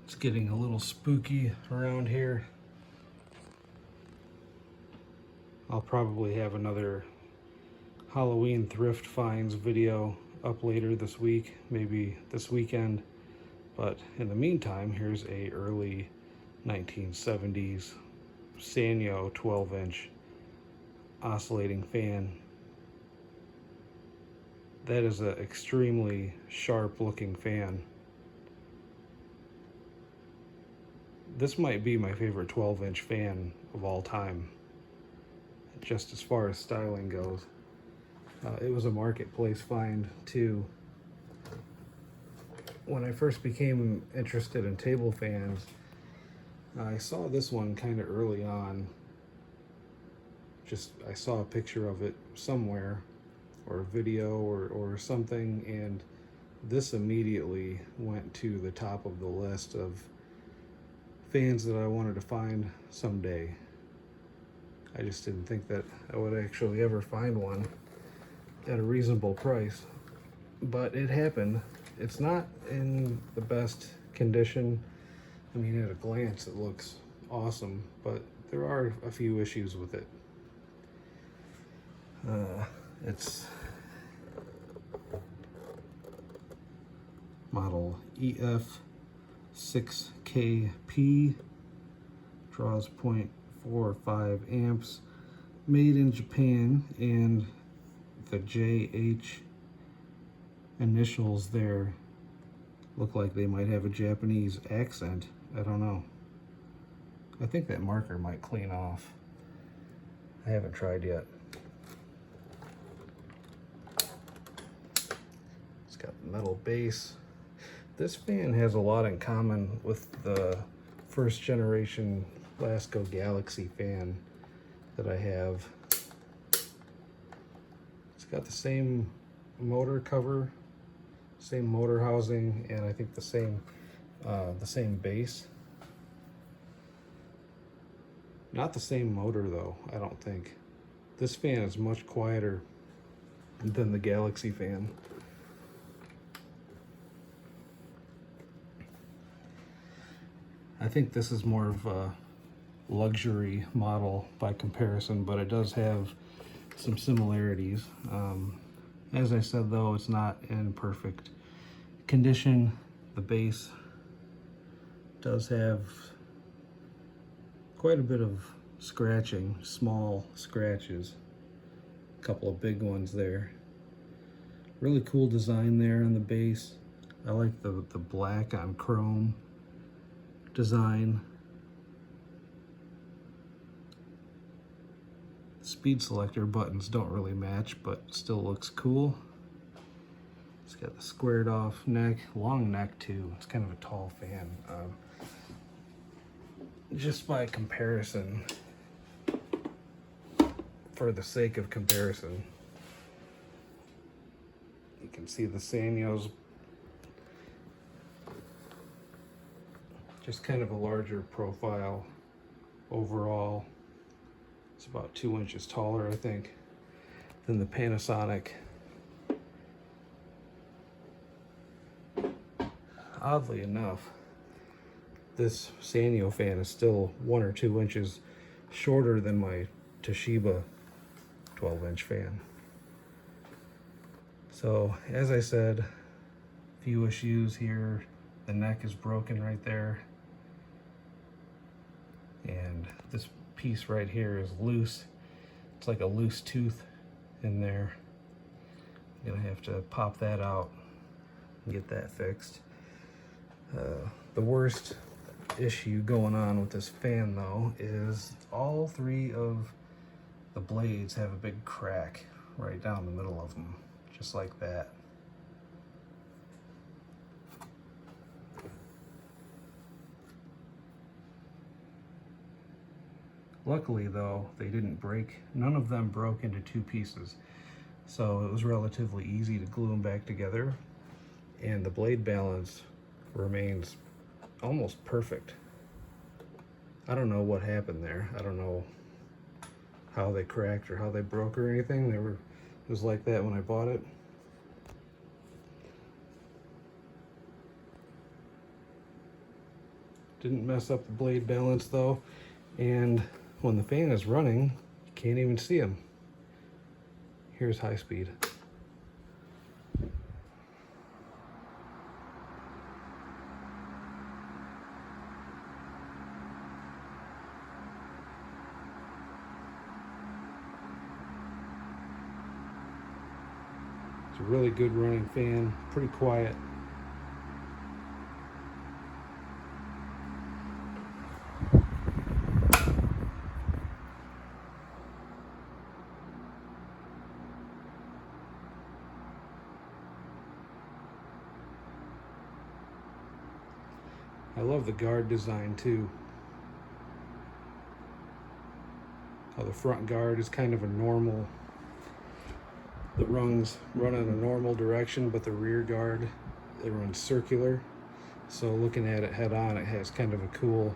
It's getting a little spooky around here. I'll probably have another Halloween thrift finds video up later this week, maybe this weekend. But in the meantime, here's a early 1970s Sanyo 12-inch oscillating fan. That is an extremely sharp looking fan. This might be my favorite 12-inch fan of all time, just as far as styling goes. It was a marketplace find too. When I first became interested in table fans, I saw this one kind of early on. I saw a picture of it somewhere, or a video or something, and this immediately went to the top of the list of fans that I wanted to find someday. I just didn't think that I would actually ever find one at a reasonable price, but it happened. It's not in the best condition. I mean, at a glance it looks awesome, but there are a few issues with it. It's model EF-6KP, draws 0.45 amps, made in Japan, and the JH initials there look like they might have a Japanese accent. I don't know. I think that marker might clean off. I haven't tried yet. It's got the metal base. This fan has a lot in common with the first generation Lasko Galaxy fan that I have. It's got the same motor cover, same motor housing, and I think the same base. Not the same motor though, I don't think. This fan is much quieter than the Galaxy fan. I think this is more of a luxury model by comparison, but it does have some similarities. As I said though, it's not in perfect condition. The base does have quite a bit of scratching, small scratches, a couple of big ones there. Really cool design there on the base. I like the black on chrome design. Speed selector buttons don't really match, but still looks cool. It's got the squared off neck, long neck too. It's kind of a tall fan. Just by comparison, for the sake of comparison, you can see the Sanyo's just kind of a larger profile overall. It's about 2 inches taller, I think, than the Panasonic. Oddly enough, this Sanyo fan is still 1 or 2 inches shorter than my Toshiba 12-inch fan. So, as I said, few issues here. The neck is broken right there. And this piece right here is loose. It's like a loose tooth in there. I'm gonna have to pop that out and get that fixed. The worst issue going on with this fan though is all 3 of the blades have a big crack right down the middle of them, just like that. Luckily though, they didn't break. None of them broke into 2 pieces. So it was relatively easy to glue them back together. And the blade balance remains almost perfect. I don't know what happened there. I don't know how they cracked or how they broke or anything. It was like that when I bought it. Didn't mess up the blade balance though. And when the fan is running, you can't even see them. Here's high speed. It's a really good running fan, pretty quiet. I love the guard design too. How the front guard is kind of a normal, the rungs run in a normal direction, but the rear guard, it runs circular. So looking at it head on, it has kind of a cool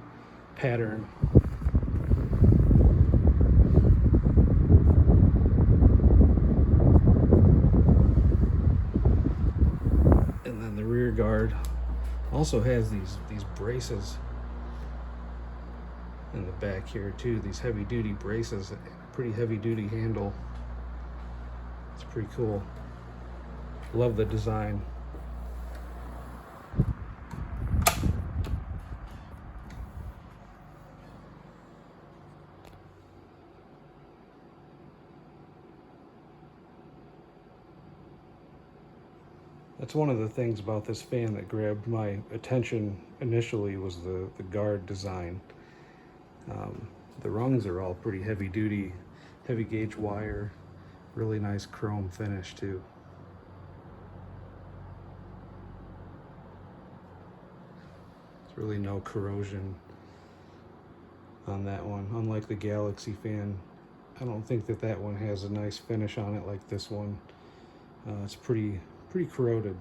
pattern. And then the rear guard also has these braces in the back here too, these heavy duty braces, a pretty heavy duty handle. It's pretty cool. Love the design. That's one of the things about this fan that grabbed my attention initially, was the guard design. The rungs are all pretty heavy duty, heavy gauge wire, really nice chrome finish too. There's really no corrosion on that one, unlike the Galaxy fan. I don't think that one has a nice finish on it like this one. It's pretty corroded.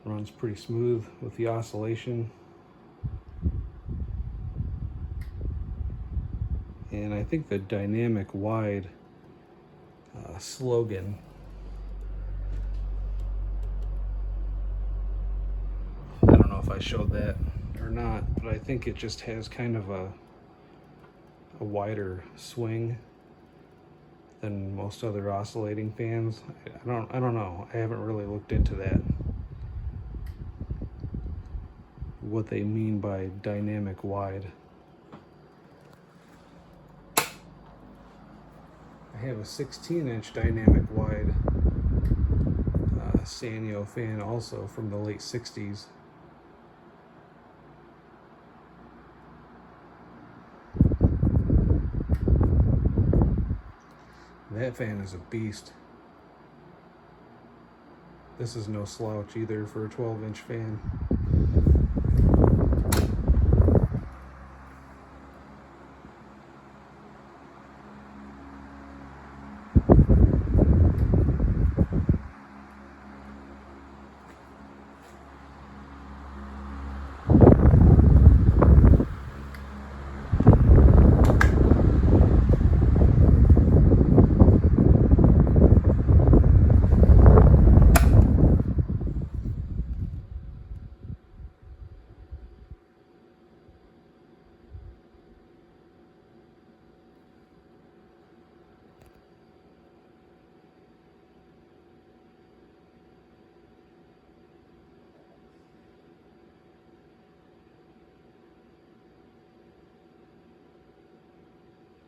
Runs pretty smooth with the oscillation. And I think the dynamic wide slogan, I don't know if I showed that or not, but I think it just has kind of a wider swing than most other oscillating fans. I don't know. I haven't really looked into that, what they mean by dynamic wide. I have a 16-inch dynamic wide Sanyo fan also from the late 60s. That fan is a beast. This is no slouch either for a 12-inch fan.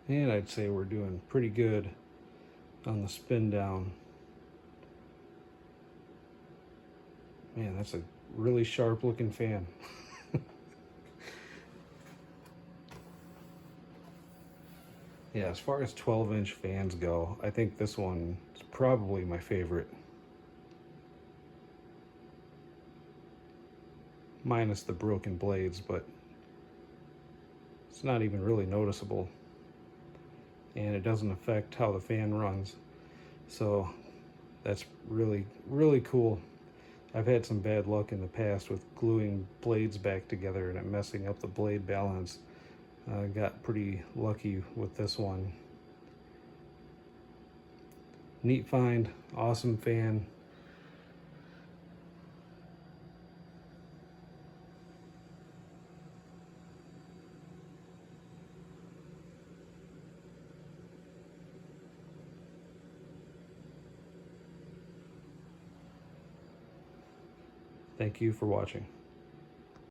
And I'd say we're doing pretty good on the spin down. Man, that's a really sharp looking fan. Yeah, as far as 12-inch fans go, I think this one is probably my favorite. Minus the broken blades, but it's not even really noticeable. And it doesn't affect how the fan runs. So that's really cool. I've had some bad luck in the past with gluing blades back together and it messing up the blade balance. got pretty lucky with this one. Neat find, awesome fan. Thank you for watching.